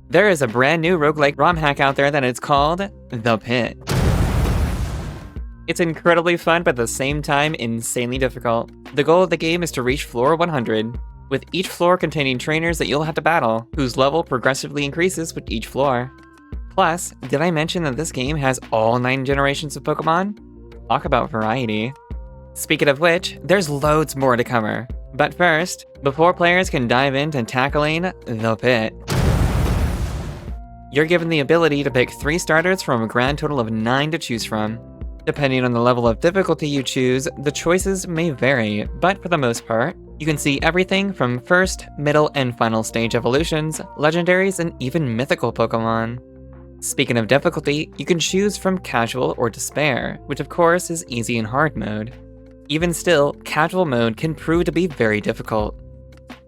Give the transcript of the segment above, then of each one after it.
There is a brand new roguelike ROM hack out there that is called The Pit. It's incredibly fun, but at the same time, insanely difficult. The goal of the game is to reach floor 100, with each floor containing trainers that you'll have to battle, whose level progressively increases with each floor. Plus, did I mention that this game has all 9 generations of Pokémon? Talk about variety. Speaking of which, there's loads more to cover. But first, before players can dive into tackling The Pit, you're given the ability to pick 3 starters from a grand total of 9 to choose from. Depending on the level of difficulty you choose, the choices may vary, but for the most part, you can see everything from first, middle, and final stage evolutions, legendaries, and even mythical Pokémon. Speaking of difficulty, you can choose from casual or despair, which of course is easy and hard mode. Even still, casual mode can prove to be very difficult.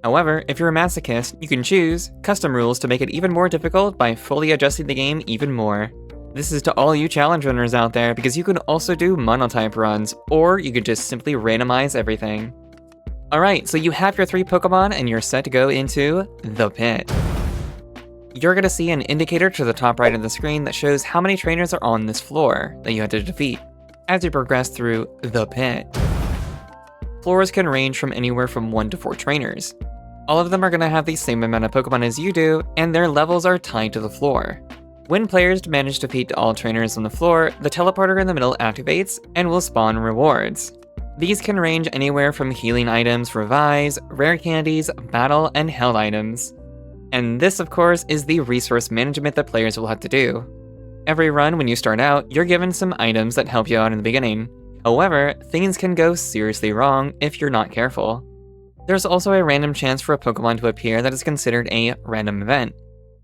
However, if you're a masochist, you can choose custom rules to make it even more difficult by fully adjusting the game even more. This is to all you challenge runners out there, because you can also do monotype runs, or you could just simply randomize everything. Alright, so you have your 3 Pokémon and you're set to go into The Pit. You're going to see an indicator to the top right of the screen that shows how many trainers are on this floor that you have to defeat as you progress through The Pit. Floors can range from anywhere from 1 to 4 trainers. All of them are going to have the same amount of Pokémon as you do, and their levels are tied to the floor. When players manage to defeat all trainers on the floor, the teleporter in the middle activates and will spawn rewards. These can range anywhere from healing items, revives, rare candies, battle, and held items. And this, of course, is the resource management that players will have to do. Every run when you start out, you're given some items that help you out in the beginning. However, things can go seriously wrong if you're not careful. There's also a random chance for a Pokémon to appear that is considered a random event.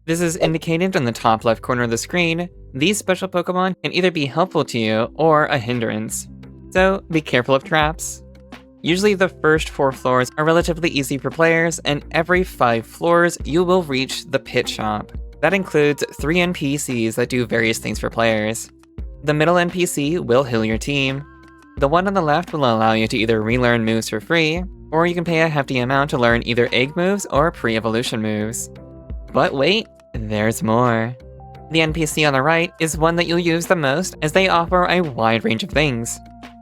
This is indicated in the top left corner of the screen. These special Pokémon can either be helpful to you or a hindrance. So be careful of traps. Usually the first 4 floors are relatively easy for players, and every 5 floors you will reach the Pit Shop. That includes 3 NPCs that do various things for players. The middle NPC will heal your team. The one on the left will allow you to either relearn moves for free, or you can pay a hefty amount to learn either egg moves or pre-evolution moves. But wait, there's more. The NPC on the right is one that you'll use the most, as they offer a wide range of things.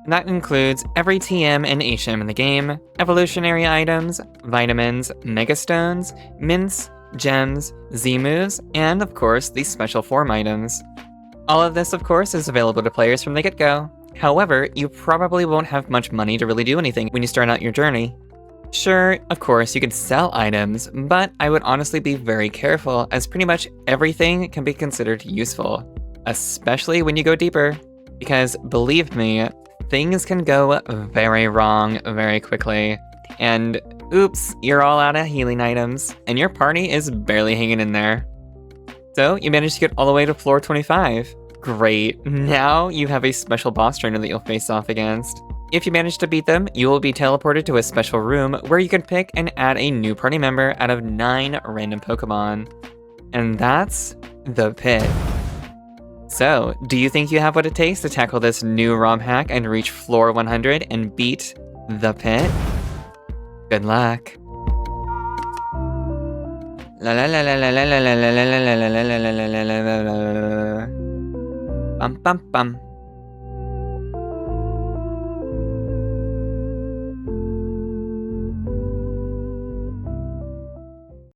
That includes every TM and HM in the game, evolutionary items, vitamins, megastones, mints, gems, Z-moves, and of course, the special form items. All of this, of course, is available to players from the get-go. However, you probably won't have much money to really do anything when you start out your journey. Sure, of course, you could sell items, but I would honestly be very careful, as pretty much everything can be considered useful, especially when you go deeper. Because believe me, things can go very wrong very quickly, and oops, you're all out of healing items, and your party is barely hanging in there. So you managed to get all the way to floor 25. Great, now you have a special boss trainer that you'll face off against. If you manage to beat them, you will be teleported to a special room where you can pick and add a new party member out of 9 random Pokémon. And that's The Pit. So, do you think you have what it takes to tackle this new ROM hack and reach floor 100 and beat The Pit? Good luck. La la la la la la la la la la la la la la la la la la. Bum bum bum.